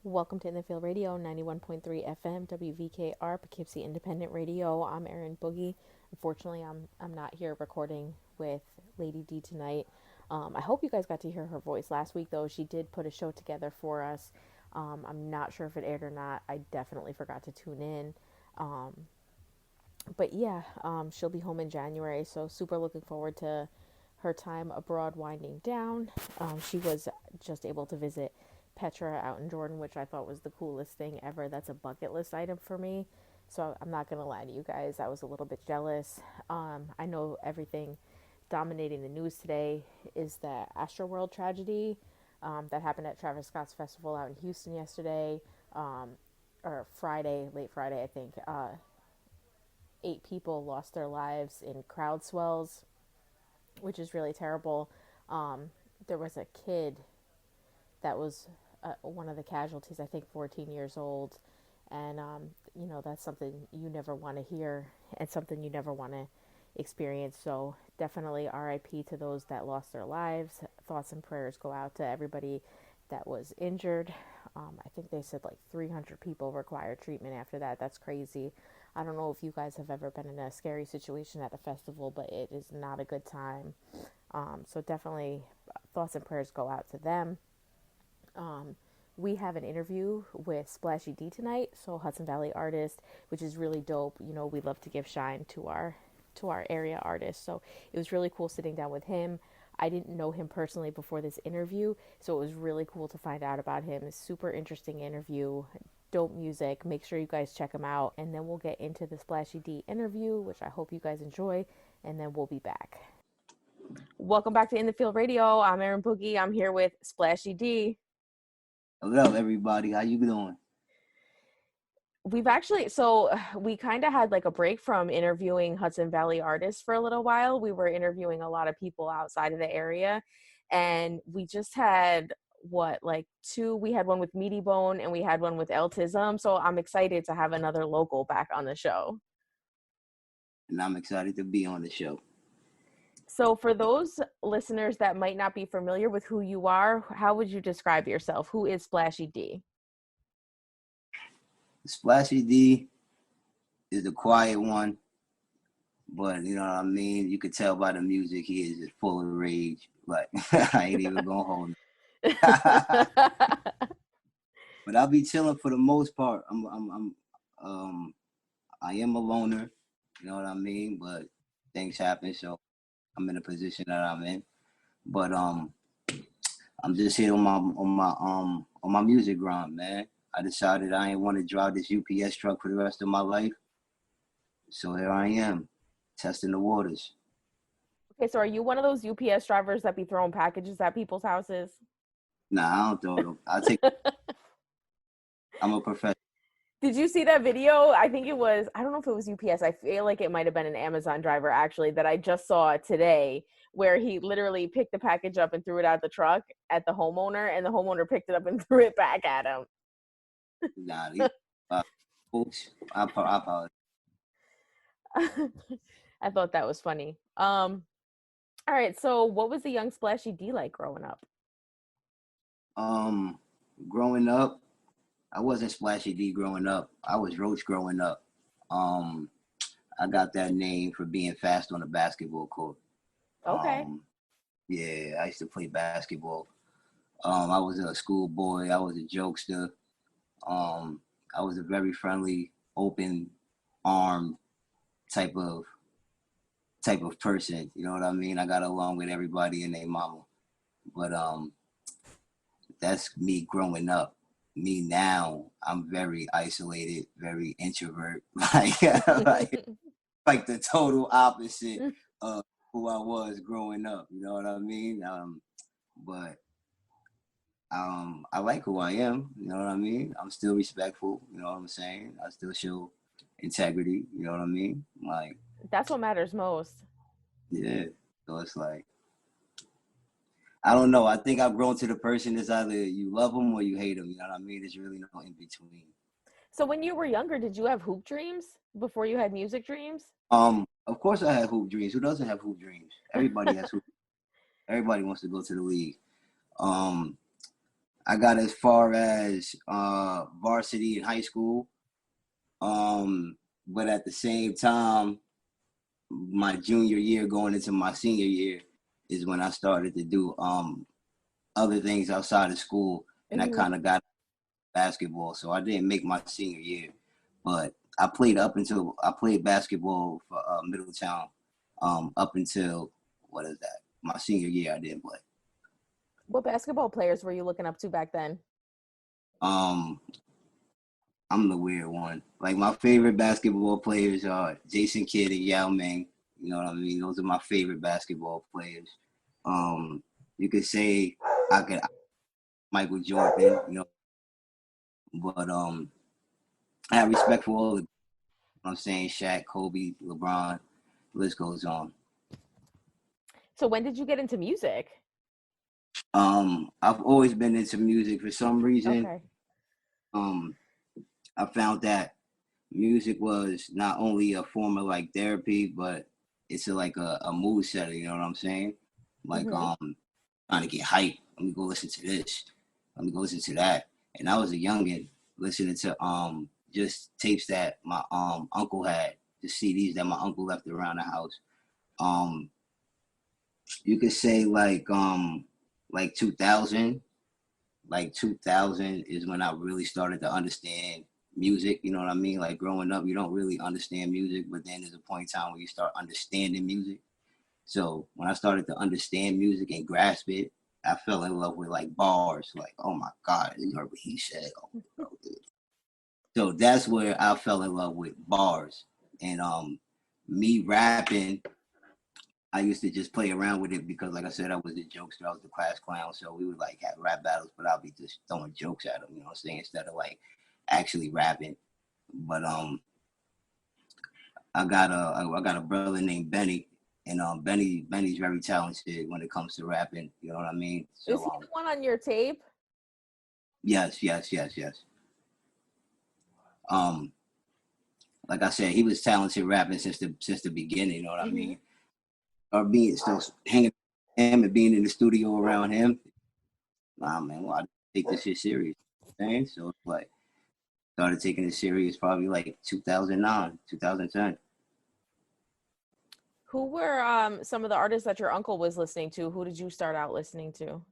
Welcome to In the Field Radio, 91.3 FM, WVKR, Poughkeepsie Independent Radio. I'm Erin Boogie. Unfortunately, I'm not here recording with Lady D tonight. I hope you guys got to hear her voice last week, though. She did put a show together for us. I'm not sure if it aired or not. I definitely forgot to tune in. Um, but yeah, she'll be home in January, so super looking forward to her time abroad winding down. She was just able to visit Petra out in Jordan, which I thought was the coolest thing ever. That's a bucket list item for me. So I'm not gonna lie to you guys, I was a little bit jealous. I know everything dominating the news today is the Astroworld tragedy that happened at Travis Scott's festival out in Houston yesterday, or Friday, late Friday, I think. 8 people lost their lives in crowd swells, which is really terrible. There was a kid that was one of the casualties, I think 14 years old. And, that's something you never want to hear and something you never want to experience. So definitely RIP to those that lost their lives. Thoughts and prayers go out to everybody that was injured. I think they said like 300 people required treatment after that. That's crazy. I don't know if you guys have ever been in a scary situation at a festival, but it is not a good time. So definitely thoughts and prayers go out to them. We have an interview with Splashy D tonight, so Hudson Valley artist, which is really dope. We love to give shine to our area artists. So it was really cool sitting down with him. I didn't know him personally before this interview, so it was really cool to find out about him. It's a super interesting interview, dope music. Make sure you guys check him out, and then we'll get into the Splashy D interview, which I hope you guys enjoy, and then we'll be back. Welcome back to In the Field Radio. I'm Erin Boogie. I'm here with Splashy D. Hello, everybody. How you doing? We kind of had like a break from interviewing Hudson Valley artists for a little while. We were interviewing a lot of people outside of the area, and we just had like two. We had one with Meaty Bone and we had one with Eltism. So I'm excited to have another local back on the show. And I'm excited to be on the show. So for those listeners that might not be familiar with who you are, how would you describe yourself? Who is Splashy D? Splashy D is the quiet one, but you know what I mean? You could tell by the music he is just full of rage. Like I ain't even gonna hold him. But I'll be chilling for the most part. I am a loner, you know what I mean? But things happen, so I'm in the position that I'm in. But I'm just here on my music grind, man. I decided I ain't want to drive this UPS truck for the rest of my life. So here I am, testing the waters. Okay, so are you one of those UPS drivers that be throwing packages at people's houses? Nah, I don't throw them. I'm a professional. Did you see that video? I don't know if it was UPS. I feel like it might have been an Amazon driver actually that I just saw today, where he literally picked the package up and threw it out the truck at the homeowner, and the homeowner picked it up and threw it back at him. Nah, these folks, I apologize. I thought that was funny. All right, so what was the young Splashy D like growing up? Growing up, I wasn't Splashy D growing up. I was Roach growing up. I got that name for being fast on the basketball court. Okay. Yeah, I used to play basketball. I was a schoolboy. I was a jokester. I was a very friendly, open armed type of person. You know what I mean? I got along with everybody and their mama. But that's me growing up. Me now, I'm very isolated, very introvert, like the total opposite of who I was growing up. You know what I mean? But I like who I am. You know what I mean? I'm still respectful. You know what I'm saying? I still show integrity. You know what I mean? Like That's what matters most. yeah. So it's like I don't know. I think I've grown to the person that's either you love them or you hate them. You know what I mean? There's really no in between. So when you were younger, did you have hoop dreams before you had music dreams? Of course I had hoop dreams. Who doesn't have hoop dreams? Everybody has hoop. Everybody wants to go to the league. I got as far as varsity in high school. But at the same time, my junior year going into my senior year is when I started to do other things outside of school, and I Mm-hmm. kind of got basketball. So I didn't make my senior year, but I played basketball for Middletown up until what is that? My senior year, I didn't play. What basketball players were you looking up to back then? Um, I'm the weird one. Like my favorite basketball players are Jason Kidd and Yao Ming. You know what I mean? Those are my favorite basketball players. You could say I could Michael Jordan, you know, but I have respect for all the. I'm saying Shaq, Kobe, LeBron. List goes on. So when did you get into music? I've always been into music for some reason. Okay. Um, I found that music was not only a form of like therapy, but it's like a mood setter. You know what I'm saying? Like Mm-hmm. trying to get hype. Let me go listen to this. Let me go listen to that. And I was a youngin listening to just tapes that my uncle had, the CDs that my uncle left around the house. Um, you could say like 2000, like 2000 is when I really started to understand music. You know what I mean? Like growing up, you don't really understand music, but then there's a point in time where you start understanding music. So when I started to understand music and grasp it, I fell in love with like bars. Like, oh my God, you heard what he said. Oh, bro, dude. So that's where I fell in love with bars. And me rapping, I used to just play around with it because, like I said, I was a jokester. I was the class clown. So we would like have rap battles, but I'll be just throwing jokes at them, you know what I'm saying? Instead of like actually rapping. But I got a brother named Benny, and Benny's very talented when it comes to rapping. You know what I mean? Is So he the one on your tape? yes. Um, like I said, he was talented rapping since the beginning. You know what I Mm-hmm. mean? Or being still hanging with him and being in the studio around him. Nah, man, well, I take this shit serious. You know what I'm saying? So it's like started taking it serious probably like 2009, 2010. Who were some of the artists that your uncle was listening to? Who did you start out listening to?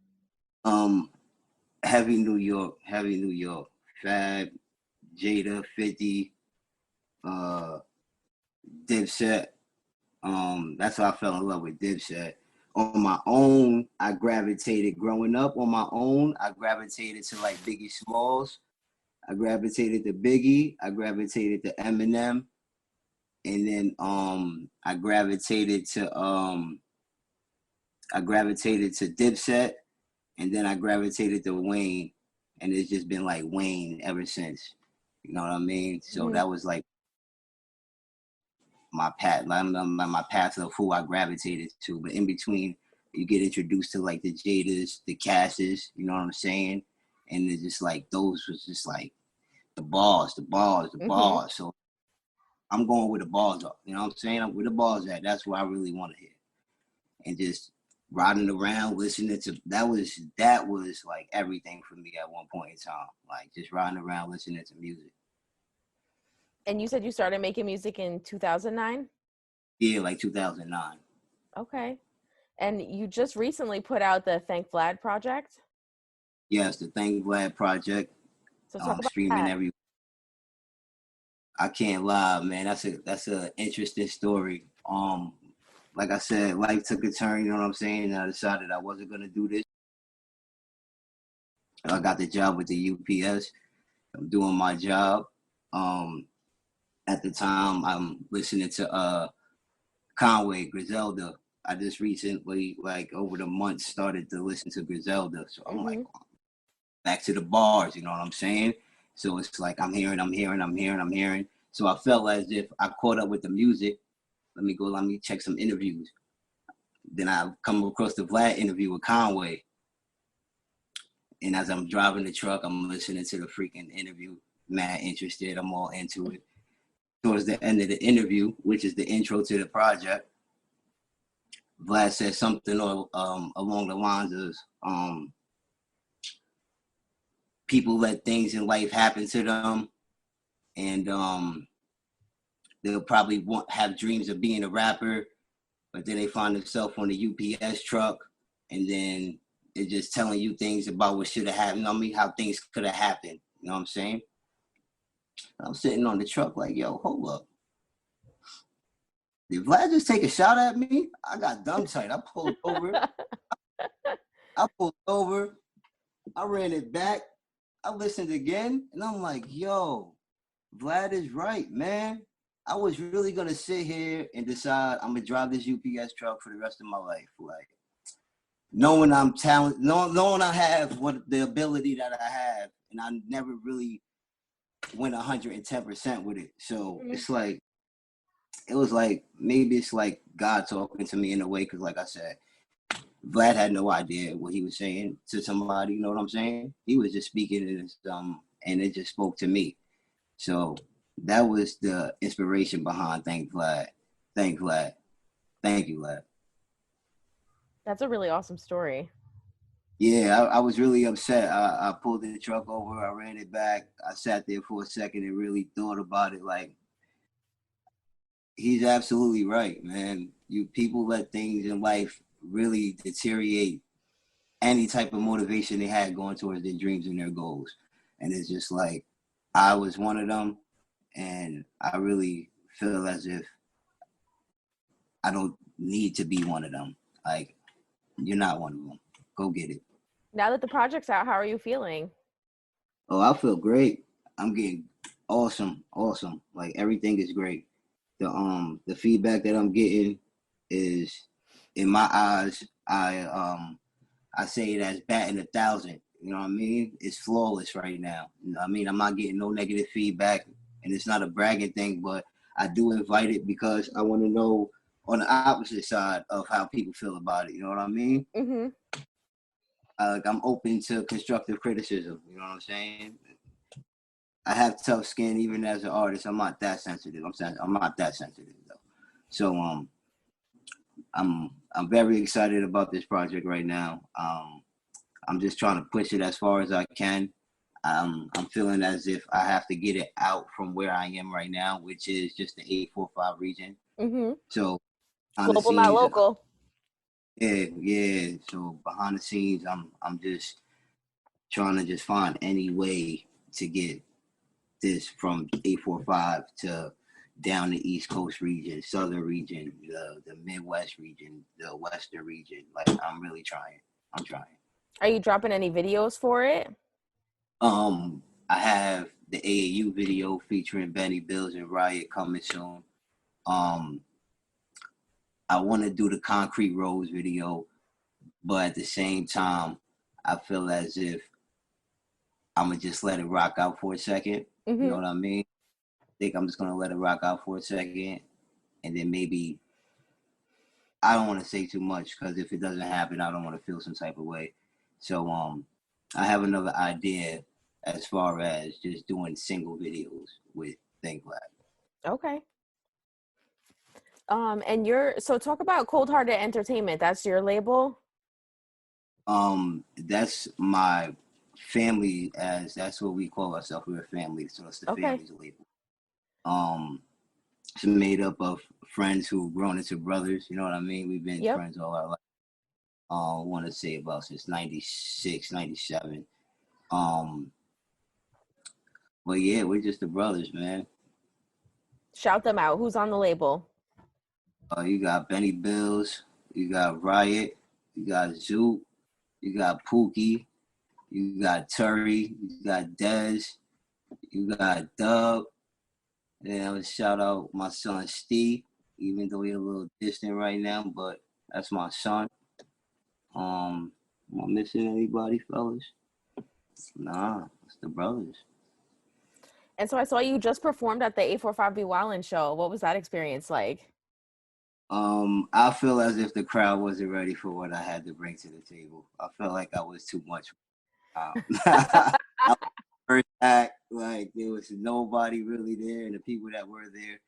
Um, Heavy New York, Fab, Jada, 50, uh, Dipset. That's how I fell in love with Dipset. On my own, I gravitated growing up on my own. I gravitated to like Biggie Smalls. I gravitated to Biggie. I gravitated to Eminem, and then I gravitated to Dipset, and then I gravitated to Wayne, and it's just been like Wayne ever since. You know what I mean? So Mm-hmm. that was like my path of who I gravitated to. But in between, you get introduced to like the Jadas, the Casses, you know what I'm saying? And it's just like those was just like the bars, the bars, the Mm-hmm. bars. So I'm going with the bars up. You know what I'm saying? I'm with the bars at. That's what I really want to hear. And just riding around, listening to that was like everything for me at one point in time. Like just riding around listening to music. And you said you started making music in 2009? Yeah, like 2009. Okay. And you just recently put out the Thank Vlad project. Yes, the Thank Vlad project, So talk about streaming that. every. I can't lie, man. That's a interesting story. Like I said, life took a turn. You know what I'm saying? And I decided I wasn't gonna do this. I got the job with the UPS. I'm doing my job. Um, at the time, I'm listening to Conway Griselda. I just recently, like over the months, started to listen to Griselda. So I'm like, Mm-hmm. back to the bars. You know what I'm saying? So it's like I'm hearing. So I felt as if I caught up with the music. Let me check some interviews. Then I come across the Vlad interview with Conway. And as I'm driving the truck, I'm listening to the freaking interview. Mad interested. I'm all into it. Towards the end of the interview, which is the intro to the project, Vlad said something along the lines of, people let things in life happen to them, and they'll probably have dreams of being a rapper, but then they find themselves on the UPS truck, and then it's just telling you things about what should have happened. I mean, how things could have happened. You know what I'm saying? I'm sitting on the truck like, yo, hold up. Did Vlad just take a shot at me? I got dumb tight. I pulled over. I ran it back. I listened again, and I'm like, yo, Vlad is right, man. I was really gonna sit here and decide I'm gonna drive this UPS truck for the rest of my life. Like, knowing I'm talented, knowing I have what the ability that I have, and I never really went 110% with it. So it's like, it was like, maybe it's like God talking to me in a way, because like I said, Vlad had no idea what he was saying to somebody, you know what I'm saying? He was just speaking in his, and it just spoke to me. So that was the inspiration behind Thank Vlad. Thank Vlad. Thank you, Vlad. That's a really awesome story. Yeah, I was really upset. I pulled the truck over. I ran it back. I sat there for a second and really thought about it. Like, he's absolutely right, man. You people let things in life really deteriorate any type of motivation they had going towards their dreams and their goals. And it's just like, I was one of them, and I really feel as if I don't need to be one of them. Like, you're not one of them. Go get it. Now that the project's out, how are you feeling? Oh, I feel great. I'm getting awesome. Like, everything is great. The feedback that I'm getting is, in my eyes, I say it as batting 1,000. You know what I mean? It's flawless right now. You know what I mean? I'm not getting no negative feedback, and it's not a bragging thing, but I do invite it because I want to know on the opposite side of how people feel about it. You know what I mean? Mm-hmm. Like, I'm open to constructive criticism. You know what I'm saying? I have tough skin even as an artist. I'm not that sensitive. I'm not that sensitive though. So I'm very excited about this project right now. I'm just trying to push it as far as I can. I'm feeling as if I have to get it out from where I am right now, which is just the 845 region. Mm-hmm. So behind the Global, not scenes, local. yeah. So behind the scenes, I'm just trying to just find any way to get this from 845 to down the East Coast region, Southern region, the Midwest region, the Western region. Like, I'm really trying. I'm trying. Are you dropping any videos for it? I have the AAU video featuring Benny Bills and Riot coming soon. I want to do the Concrete Rose video, but at the same time, I feel as if I'm gonna just let it rock out for a second. You know Mm-hmm. what I mean? I think I'm just gonna let it rock out for a second, and then maybe, I don't want to say too much, because if it doesn't happen, I don't want to feel some type of way. So I have another idea as far as just doing single videos with Think Black. Okay. And so talk about Cold Hearted Entertainment. That's your label? That's my family, as that's what we call ourselves. We're a family, so it's the Okay. family's label. It's made up of friends who've grown into brothers. You know what I mean? We've been Yep. friends all our life. I want to say about since 96, 97. But yeah, we're just the brothers, man. Shout them out. Who's on the label? You got Benny Bills, you got Riot, you got Zoot, you got Pookie, you got Turi, you got Dez, you got Dub. And I would shout out my son Steve, even though he's a little distant right now, but that's my son. Am I missing anybody, fellas? Nah, it's the brothers. And so I saw you just performed at the 845 B Wildin show. What was that experience like? I feel as if the crowd wasn't ready for what I had to bring to the table. I felt like I was too much. I was first act, like, there was nobody really there, and the people that were there,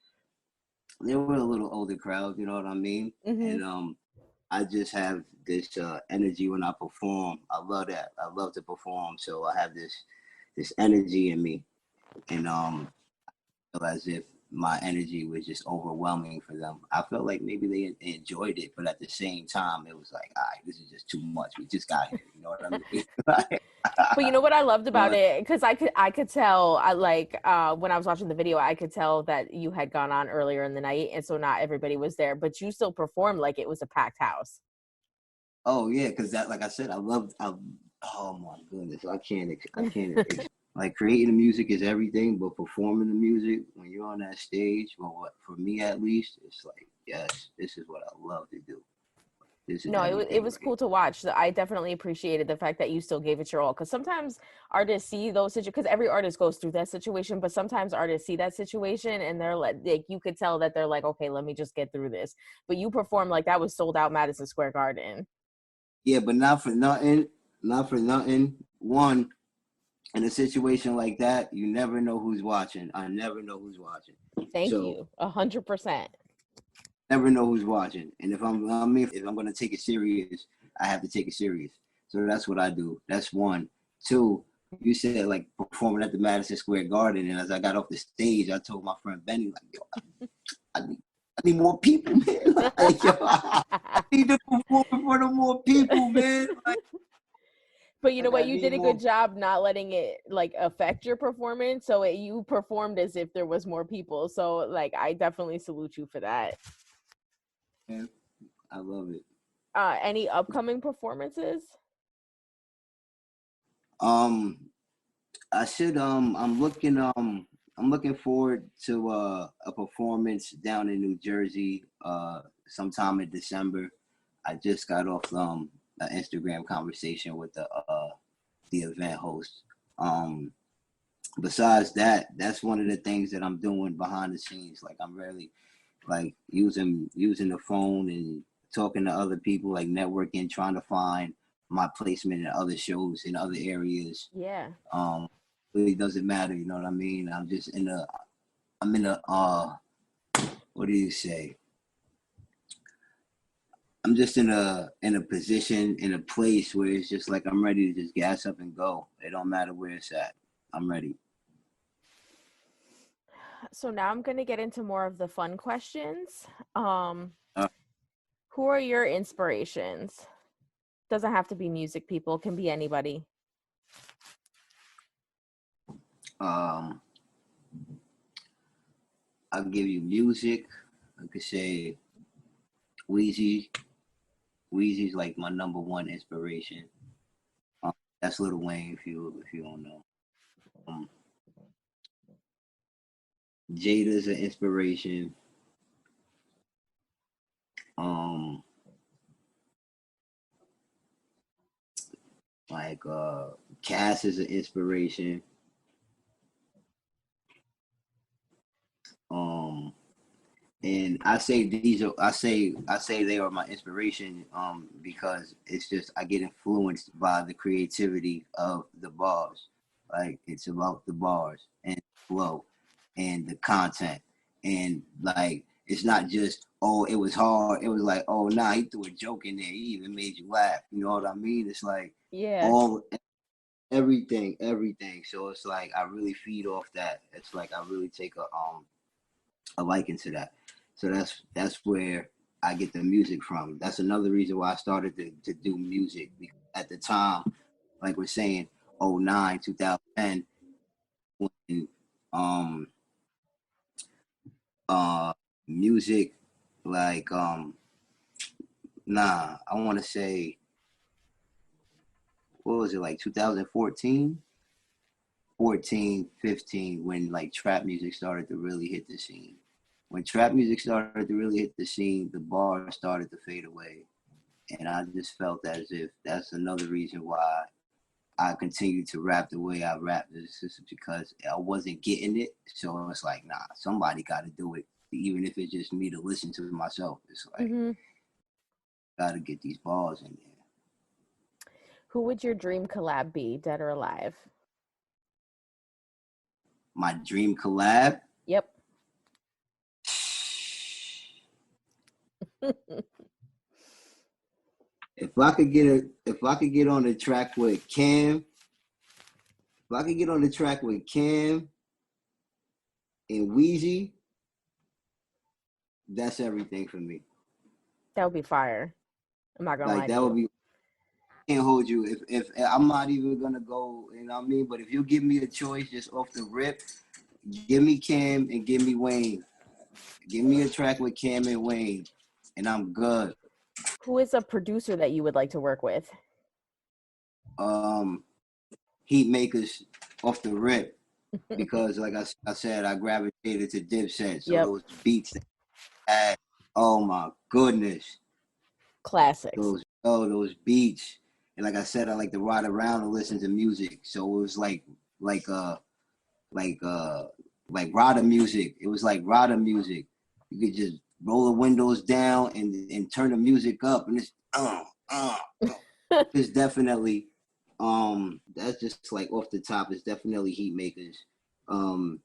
they were a little older crowd, you know what I mean? Mm-hmm. And I just have this energy when I perform. I love that. I love to perform, so I have this this energy in me, and feel as if my energy was just overwhelming for them. I felt like maybe they enjoyed it, but at the same time, it was like, all right, this is just too much. We just got here, you know what I mean? But you know what I loved about But it, because I could tell, I like when I was watching the video, I could tell that you had gone on earlier in the night, and so not everybody was there, but you still performed like it was a packed house. oh yeah, because that, like I said, oh my goodness, I can't. Like creating the music is everything, but performing the music when you're on that stage, well, what for me at least, it's like, yes, this is what I love to do. This is No, it everything was right cool to watch. I definitely appreciated the fact that you still gave it your all. Because sometimes artists see those situations, because every artist goes through that situation, but sometimes artists see that situation and they're like, you could tell that they're like, okay, let me just get through this. But you performed like that was sold out Madison Square Garden. here. Yeah, but not for nothing, not for nothing. One, in a situation like that, you never know who's watching. I never know who's watching. Thank So you, 100%. never know who's watching. And if I'm gonna take it serious, I have to take it serious. So that's what I do. That's one. Two, you said like performing at the Madison Square Garden, and as I got off the stage, I told my friend Benny, like, yo, I need more people, man. Like, yo, I need to perform in front of more people, man. But you know Like what? I You need did a good more. job not letting it like affect your performance. So you performed as if there was more people. So like, I definitely salute you for that. Man. I love it. Any upcoming performances? Um, I should I'm looking forward to a performance down in New Jersey sometime in December. I just got off an Instagram conversation with the event host. Um Besides that, that's one of the things that I'm doing behind the scenes. Like I'm really like using the phone and talking to other people, like networking, trying to find my placement in other shows in other areas. Yeah. um really doesn't matter, you know what I mean? I'm in a what do you say, I'm just in a position, in a place where it's just like I'm ready to just gas up and go. It don't matter where it's at, I'm ready. So now I'm going to get into more of the fun questions. Um, uh, who are your inspirations? Doesn't have to be music people, can be anybody. um I'll give you music. I could say Wheezy. Wheezy's like my number one inspiration. um, that's Lil Wayne, if you don't know. um, Jada's an inspiration. um like Cass is an inspiration. um and I say they are my inspiration because it's just I get influenced by the creativity of the bars. Like it's about the bars and flow and the content, and like it's not just, oh, it was hard. It was like, oh, nah, he threw a joke in there, he even made you laugh, you know what I mean? It's like Yeah. all everything. So it's like I really feed off that. It's like I really take a liking to that. So that's where I get the music from. That's another reason why I started to do music. Because at the time, like we're saying, '09, 2010, when um uh music, like I want to say, what was it, like 2014, 14, 15, when like trap music started to really hit the scene. When trap music started to really hit the scene, the bars started to fade away. And I just felt as if that's another reason why I continue to rap the way I rap. It's just because I wasn't getting it. So it's like, nah, somebody got to do it. Even if it's just me to listen to myself. It's like, Hmm. got to get these bars in there. Who would your dream collab be, dead or alive? My dream collab. Yep. If I could get on the track with Cam, if I could get on the track with Cam and Weezy, that's everything for me. That would be fire. I'm not gonna Like lie to that would you. be. Can't hold you if I'm not even gonna go. You know what I mean? But if you give me a choice, just off the rip, give me Cam and give me Wayne. Give me a track with Cam and Wayne, and I'm good. Who is a producer that you would like to work with? Um, Heat makers off the rip because, like I said, I gravitated to Dipset. So Yep. those beats, that I had, oh my goodness, Classics. those beats. And like I said, I like to ride around and listen to music. So it was like uh like uh like Rada music. It was like Rada music. You could just roll the windows down and turn the music up, and it's definitely that's just like off the top. It's definitely Heat makers. Um,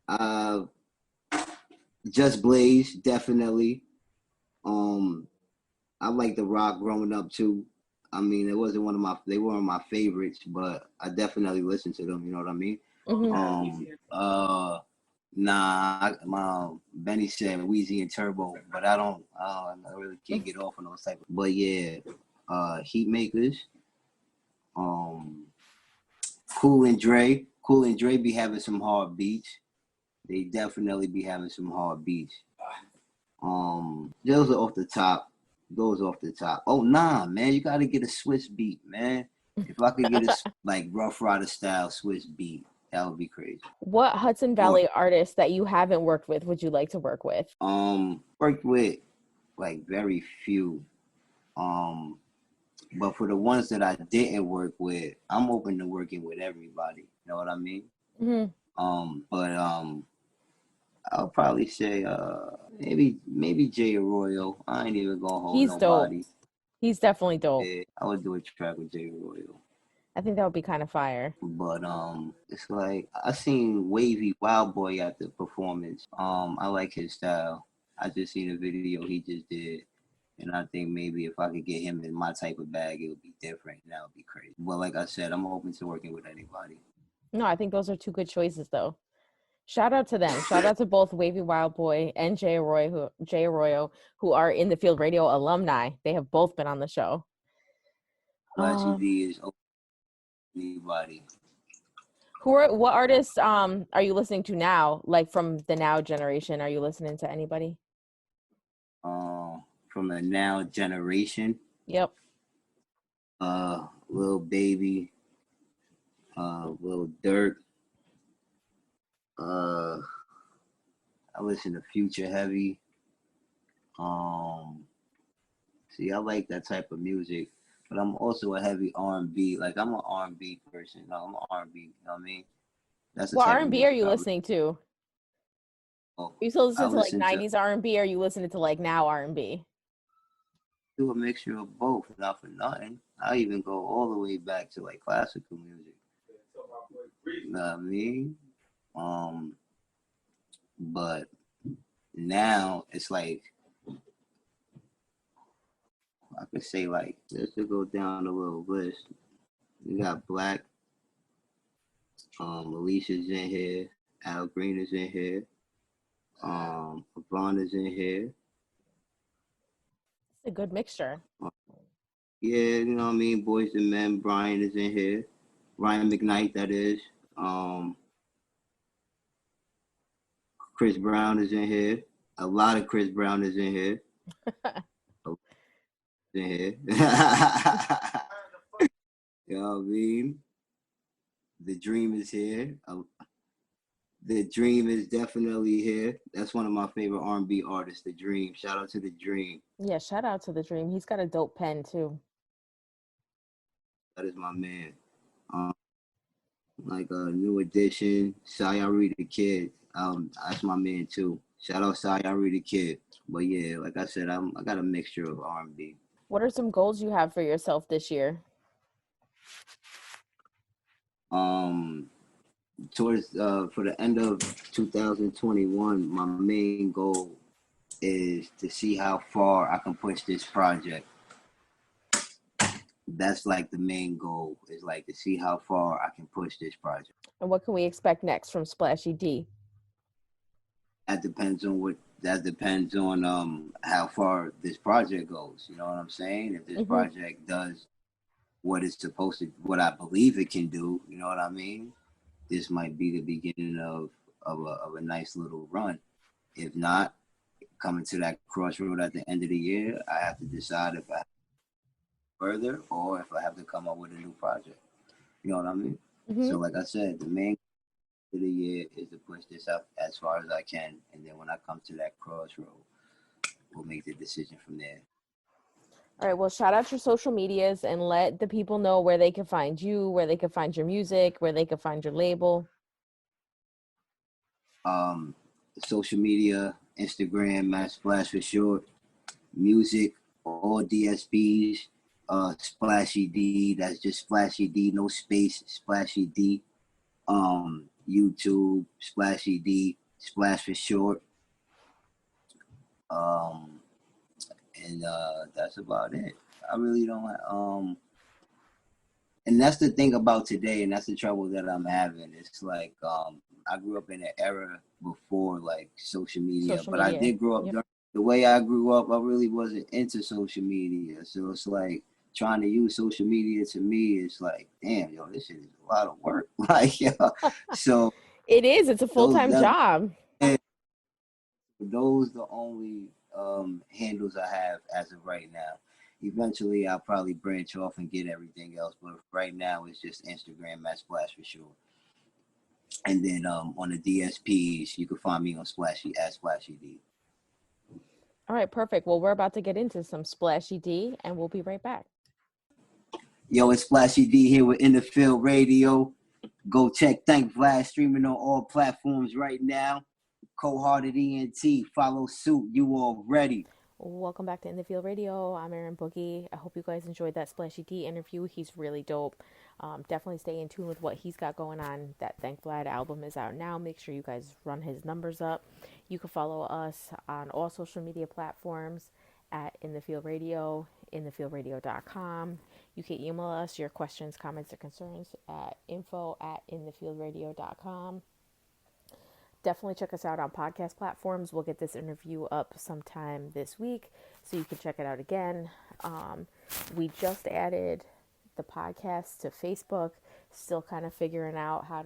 uh, Just Blaze definitely. Um, I like the Rock growing up too. I mean, it wasn't they weren't my favorites, but I definitely listened to them. You know what I mean? Mm-hmm. Nah, Benny said Wheezy and Turbo, but I really can't get off on those type of. But yeah, Heat makers, um, Cool and Dre be having some hard beats. They definitely be having some hard beats. Those are off the top. Those off the top. Oh nah, man, you gotta get a Swiss beat, man. If I could get a like Rough Rider style Swiss beat, that would be crazy. What Hudson Or Valley artist that you haven't worked with would you like to work with? worked with like very few. Um, but for the ones that I didn't work with, I'm open to working with everybody. You know what I mean? Mm-hmm. But I'll probably say maybe Jay Arroyo. I ain't even gonna hold He's dope. nobody. He's definitely dope. Yeah, I would do a track with Jay Arroyo. I think that would be kind of fire. But it's like I seen Wavy Wild Boy at the performance. I like his style. I just seen a video he just did, and I think maybe if I could get him in my type of bag, it would be different. That would be crazy. But like I said, I'm open to working with anybody. No, I think those are two good choices though. Shout out to them. Shout out to both Wavy Wild Boy and Jay Arroyo, who are in the Field Radio alumni. They have both been on the show. Splashy Um, D is open to anybody. what artists are you listening to now? Like from the now generation, are you listening to anybody? From the now generation, Yep. Lil Baby, Lil Dirt. I listen to Future Heavy. See, I like that type of music, but I'm also a heavy R&B. Like I'm an R&B person. No, I'm an R&B. You know what I mean? That's the What type of R&B are music you I listen listening to? to. Are you still I listening to like listen 90s R&B or are you listening to like now R&B? to a mixture of both, not for nothing. I even go all the way back to like classical music. You know what I mean? Um, but now it's like I could say like let's just go down a little list. We got Black, Alicia's in here, Al Green is in here, Yvonne is in here. It's a good mixture. Yeah, you know what I mean? Boys and Men, Brian is in here. Ryan McKnight, that is. Um, Chris Brown is in here. A lot of Chris Brown is in here. In here. You know what I mean? The Dream is here. The Dream is definitely here. That's one of my favorite R&B artists, The Dream. Shout out to The Dream. Yeah, shout out to The Dream. He's got a dope pen too. That is my man. Um, like a New Edition, Sayari the Kid. That's my man too. Shout out Sayari the Kid. But yeah, like I said, I got a mixture of R&B. What are some goals you have for yourself this year? Um, Towards for the end of 2021, my main goal is to see how far I can push this project. that's like the main goal, is like to see how far I can push this project. And what can we expect next from Splashy D? That depends on how far this project goes. You know what I'm saying? If this Mm-hmm. project does what it's supposed to, what I believe it can do, you know what I mean? This might be the beginning of a nice little run. If not, coming to that crossroad at the end of the year, I have to decide if I further or if I have to come up with a new project. You know what I mean? Mm-hmm. So, like I said, the main of the year is to push this up as far as I can, and then when I come to that crossroad, we'll make the decision from there. All right. Well, shout out your social medias and let the people know where they can find you, where they can find your music, where they can find your label. Um, Social media, Instagram, Matt Splash for short, music, all DSPs, Splashy D, that's just Splashy D, no space, Splashy D. YouTube, Splashy D, Splash for short. Um, and that's about it. I really don't and that's the thing about today, and that's the trouble that I'm having. It's like I grew up in an era before like social media, Social but I media. did grow up Yep. the way I grew up. I really wasn't into social media, so it's like trying to use social media to me is like, damn, yo, this shit is a lot of work. Like, yo, so It is. It's a those full-time that, job. those the only handles I have as of right now. Eventually, I'll probably branch off and get everything else, but right now it's just Instagram, Matt Splash for sure. And then on the DSPs, you can find me on Splashy at Splashy D. All right, perfect. Well, we're about to get into some Splashy D, and we'll be right back. Yo, it's Splashy D here with In the Field Radio. Go check Thank Vlad, streaming on all platforms right now. Cold-hearted ENT, follow suit. You already. Welcome back to In the Field Radio. I'm Erin Boogie. I hope you guys enjoyed that Splashy D interview. He's really dope. Definitely stay in tune with what he's got going on. That Thank Vlad album is out now. Make sure you guys run his numbers up. You can follow us on all social media platforms at In the Field Radio, inthefieldradio.com. You can email us your questions, comments, or concerns at info@inthefieldradio.com. Definitely check us out on podcast platforms. We'll get this interview up sometime this week, so you can check it out again. We just added the podcast to Facebook. Still kind of figuring out how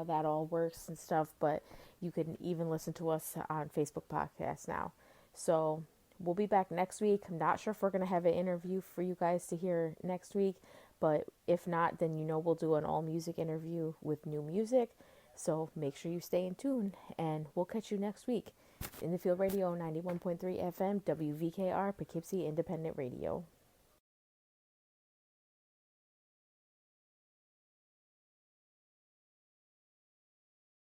that all works and stuff, but you can even listen to us on Facebook podcasts now. So we'll be back next week. I'm not sure if we're going to have an interview for you guys to hear next week, but if not, then we'll do an all music interview with new music. So make sure you stay in tune, and we'll catch you next week. In the Field Radio, 91.3 FM, WVKR, Poughkeepsie Independent Radio.